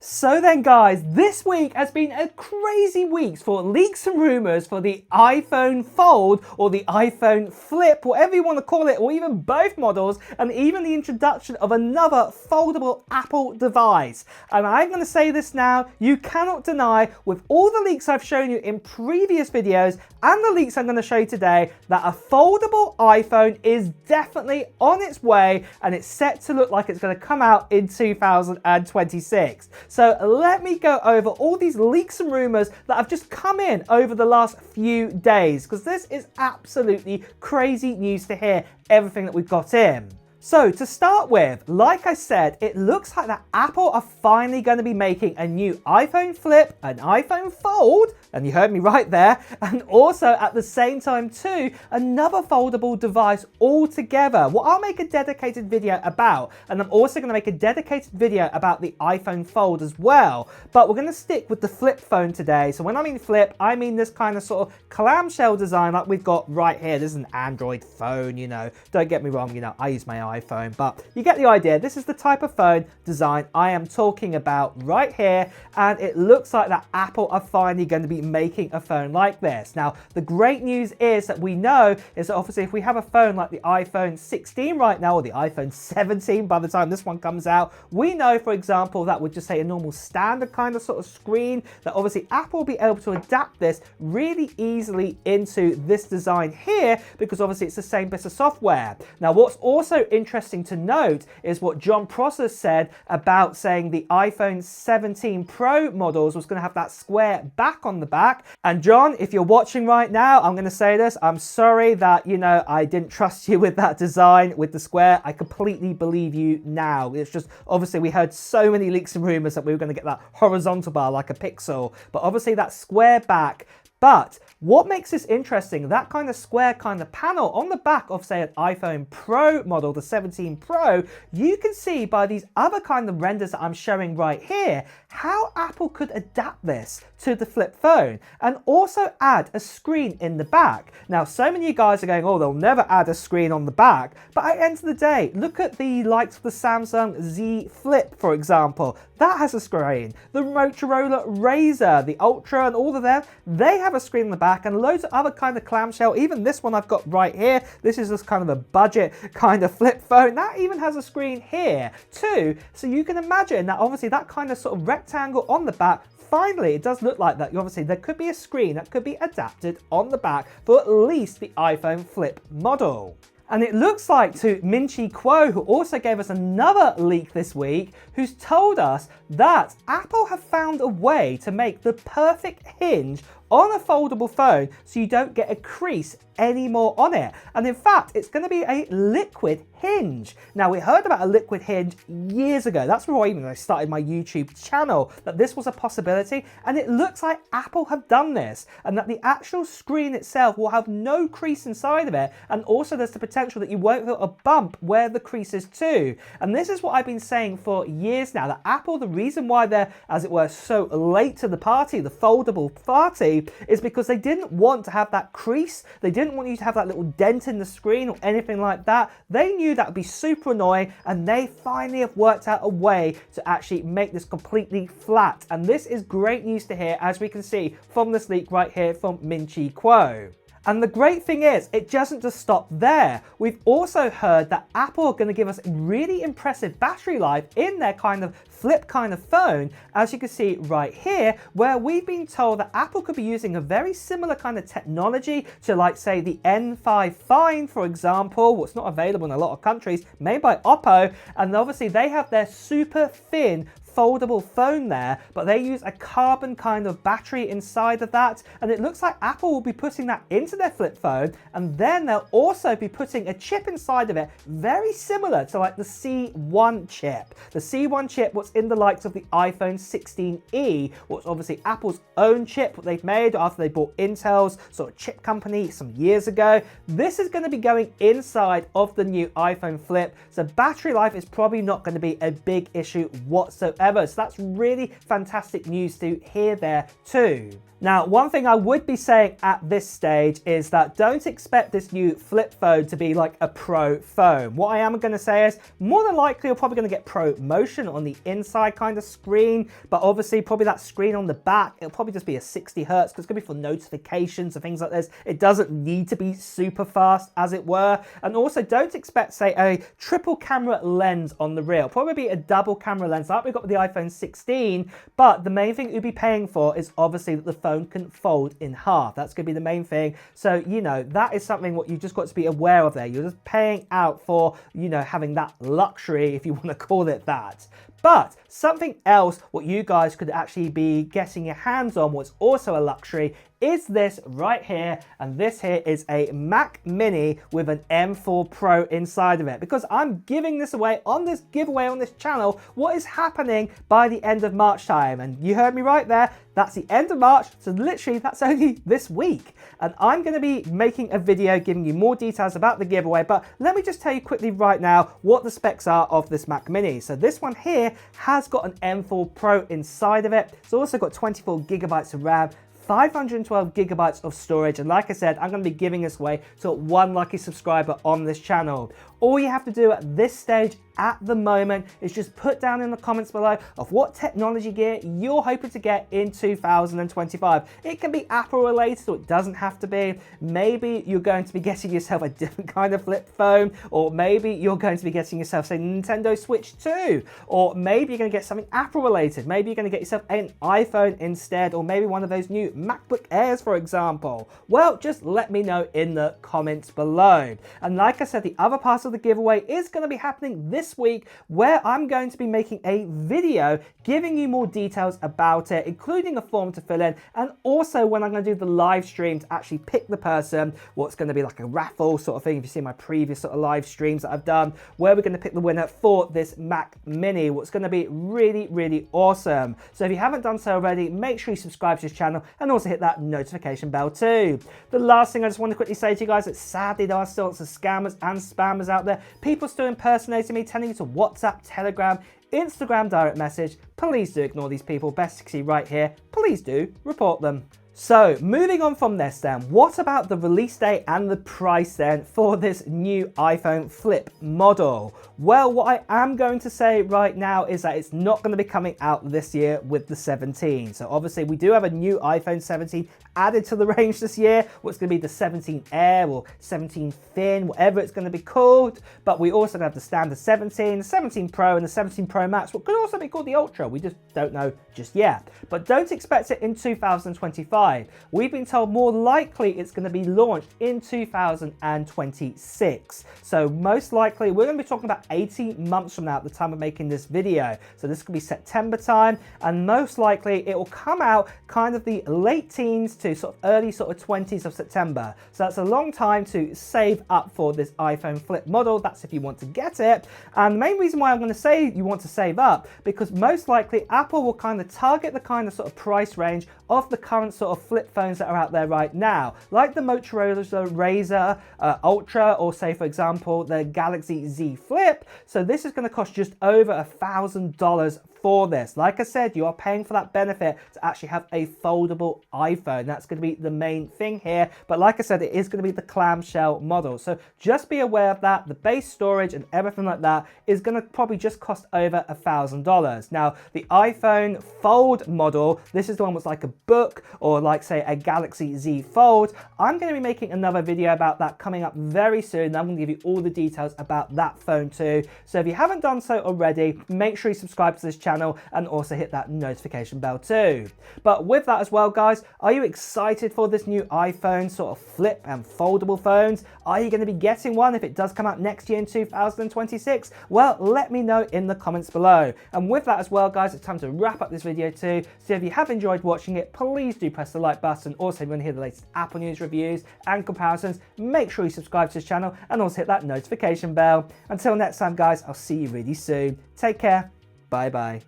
So then guys, this week has been a crazy week for leaks and rumours for the iPhone Fold or the iPhone Flip, whatever you want to call it, or even both models, and even the introduction of another foldable Apple device. And I'm going to say this now, you cannot deny with all the leaks I've shown you in previous videos and the leaks I'm going to show you today that a foldable iPhone is definitely on its way and it's set to look like it's going to come out in 2026. So let me go over all these leaks and rumours that have just come in over the last few days, because this is absolutely crazy news to hear everything that we've got in. So to start with, like I said, it looks like that Apple are finally going to be making a new iPhone Flip, an iPhone Fold, and you heard me right there, and also at the same time too, another foldable device altogether. What I'll make a dedicated video about, and I'm also going to make a dedicated video about the iPhone Fold as well. But we're going to stick with the flip phone today. So when I mean flip, I mean this kind of sort of clamshell design like we've got right here. This is an Android phone, you know. Don't get me wrong, you know, I use my iPhone, but you get the idea. This is the type of phone design I am talking about right here, and it looks like that Apple are finally going to be making a phone like this. Now, the great news is that we know is that obviously if we have a phone like the iPhone 16 right now, or the iPhone 17 by the time this one comes out, we know, for example, that would just say a normal standard kind of sort of screen, that obviously Apple will be able to adapt this really easily into this design here, because obviously it's the same bit of software. Now, what's also interesting to note is what John Prosser said about saying the iPhone 17 Pro models was going to have that square back on the back. And John, if you're watching right now, I'm going to say this. I'm sorry that, you know, I didn't trust you with that design with the square. I completely believe you now. It's just, obviously, we heard so many leaks and rumors that we were going to get that horizontal bar like a Pixel, but obviously that square back. But what makes this interesting, that kind of square kind of panel on the back of, say, an iPhone Pro model, the 17 Pro, you can see by these other kind of renders that I'm showing right here, how Apple could adapt this to the flip phone and also add a screen in the back. Now, so many of you guys are going, oh, they'll never add a screen on the back. But at the end of the day, look at the likes of the Samsung Z Flip, for example. That has a screen. The Motorola Razr, the Ultra, and all of them, they have a screen in the back, and loads of other kind of clamshell. Even this one I've got right here, this is just kind of a budget kind of flip phone. That even has a screen here too. So you can imagine that obviously that kind of sort of rectangle on the back, finally, it does look like that. Obviously, there could be a screen that could be adapted on the back for at least the iPhone Flip model. And it looks like to Min-Chi Kuo, who also gave us another leak this week, who's told us that Apple have found a way to make the perfect hinge on a foldable phone so you don't get a crease anymore on it. And in fact, it's going to be a liquid hinge. Now, we heard about a liquid hinge years ago. That's before even I started my YouTube channel, that this was a possibility. And it looks like Apple have done this, and that the actual screen itself will have no crease inside of it. And also there's the potential that you won't feel a bump where the crease is too. And this is what I've been saying for years now, that Apple, the reason why they're, as it were, so late to the party, the foldable party, is because they didn't want to have that crease. They didn't want you to have that little dent in the screen or anything like that. They knew that would be super annoying, and they finally have worked out a way to actually make this completely flat. And this is great news to hear, as we can see from this leak right here from Min-Chi Kuo. And the great thing is, it doesn't just stop there. We've also heard that Apple are going to give us really impressive battery life in their kind of flip kind of phone, as you can see right here, where we've been told that Apple could be using a very similar kind of technology to, like, say, the N5 Find, for example, what's not available in a lot of countries, made by Oppo. And obviously they have their super thin foldable phone there, but they use a carbon kind of battery inside of that, and it looks like Apple will be putting that into their flip phone, and then they'll also be putting a chip inside of it very similar to like the C1 chip. The C1 chip, what's in the likes of the iPhone 16e, what's obviously Apple's own chip, what they've made after they bought Intel's sort of chip company some years ago. This is going to be going inside of the new iPhone Flip, so battery life is probably not going to be a big issue whatsoever. So that's really fantastic news to hear there too. Now, one thing I would be saying at this stage is that don't expect this new flip phone to be like a pro phone. What I am going to say is more than likely you're probably going to get pro motion on the inside kind of screen, but obviously probably that screen on the back, it'll probably just be a 60 hertz because it's going to be for notifications and things like this. It doesn't need to be super fast, as it were. And also don't expect, say, a triple camera lens on the rear. It'll probably be a double camera lens like we got with the iPhone 16, but the main thing you'll be paying for is obviously that the phone can fold in half. That's going to be the main thing. So, you know, that is something what you've just got to be aware of there. You're just paying out for, you know, having that luxury, if you want to call it that. But something else what you guys could actually be getting your hands on, what's also a luxury, is this right here. And this here is a Mac Mini with an M4 Pro inside of it, because I'm giving this away on this giveaway on this channel. What is happening by the end of March time? And you heard me right there. That's the end of March. So literally that's only this week. And I'm going to be making a video giving you more details about the giveaway. But let me just tell you quickly right now what the specs are of this Mac Mini. So this one here has got an M4 Pro inside of it. It's also got 24 gigabytes of RAM, 512 gigabytes of storage, and like I said, I'm going to be giving this away to one lucky subscriber on this channel. All you have to do at this stage at the moment is just put down in the comments below of what technology gear you're hoping to get in 2025. It can be Apple related, or it doesn't have to be. Maybe you're going to be getting yourself a different kind of flip phone, or maybe you're going to be getting yourself, say, Nintendo Switch 2, or maybe you're going to get something Apple related. Maybe you're going to get yourself an iPhone instead, or maybe one of those new MacBook Airs, for example. Well, just let me know in the comments below. And like I said, the other part of the giveaway is going to be happening this week, where I'm going to be making a video giving you more details about it, including a form to fill in, and also when I'm going to do the live stream to actually pick the person, what's going to be like a raffle sort of thing. If you see my previous sort of live streams that I've done, where we're going to pick the winner for this Mac Mini, what's going to be really, really awesome. So if you haven't done so already, make sure you subscribe to this channel and also hit that notification bell too. The last thing I just want to quickly say to you guys is sadly there are still lots of scammers and spammers out there. People still impersonating me, telling you to WhatsApp, Telegram, Instagram direct message. Please do ignore these people. Best to see right here. Please do report them. So moving on from this then, what about the release date and the price then for this new iPhone Flip model? Well, what I am going to say right now is that it's not going to be coming out this year with the 17. So obviously we do have a new iPhone 17 added to the range this year, what's going to be the 17 Air or 17 Thin, whatever it's going to be called. But we also have the standard 17, the 17 Pro and the 17 Pro Max, what could also be called the Ultra. We just don't know just yet. But don't expect it in 2025. We've been told more likely it's going to be launched in 2026. So most likely we're going to be talking about 18 months from now at the time of making this video. So this could be September time, and most likely it will come out kind of the late teens to sort of early sort of 20s of September. So that's a long time to save up for this iPhone Flip model. That's if you want to get it. And the main reason why I'm going to say you want to save up, because most likely Apple will kind of target the kind of sort of price range of the current sort of flip phones that are out there right now, like the Motorola Razr Ultra, or say for example the Galaxy Z Flip. So this is going to cost just over $1,000 for this. Like I said, you are paying for that benefit to actually have a foldable iPhone. That's going to be the main thing here. But like I said, it is going to be the clamshell model. So just be aware of that. The base storage and everything like that is going to probably just cost over $1,000. Now, the iPhone Fold model, this is the one that's like a book, or like say a Galaxy Z Fold. I'm going to be making another video about that coming up very soon. I'm going to give you all the details about that phone too. So if you haven't done so already, make sure you subscribe to this channel and also hit that notification bell too. But with that as well, guys, are you excited for this new iPhone sort of flip and foldable phones? Are you going to be getting one if it does come out next year in 2026? Well, let me know in the comments below. And with that as well, guys, it's time to wrap up this video too. So if you have enjoyed watching it, please do press the like button. Also, if you want to hear the latest Apple news reviews and comparisons, make sure you subscribe to this channel and also hit that notification bell. Until next time, guys, I'll see you really soon. Take care. Bye-bye.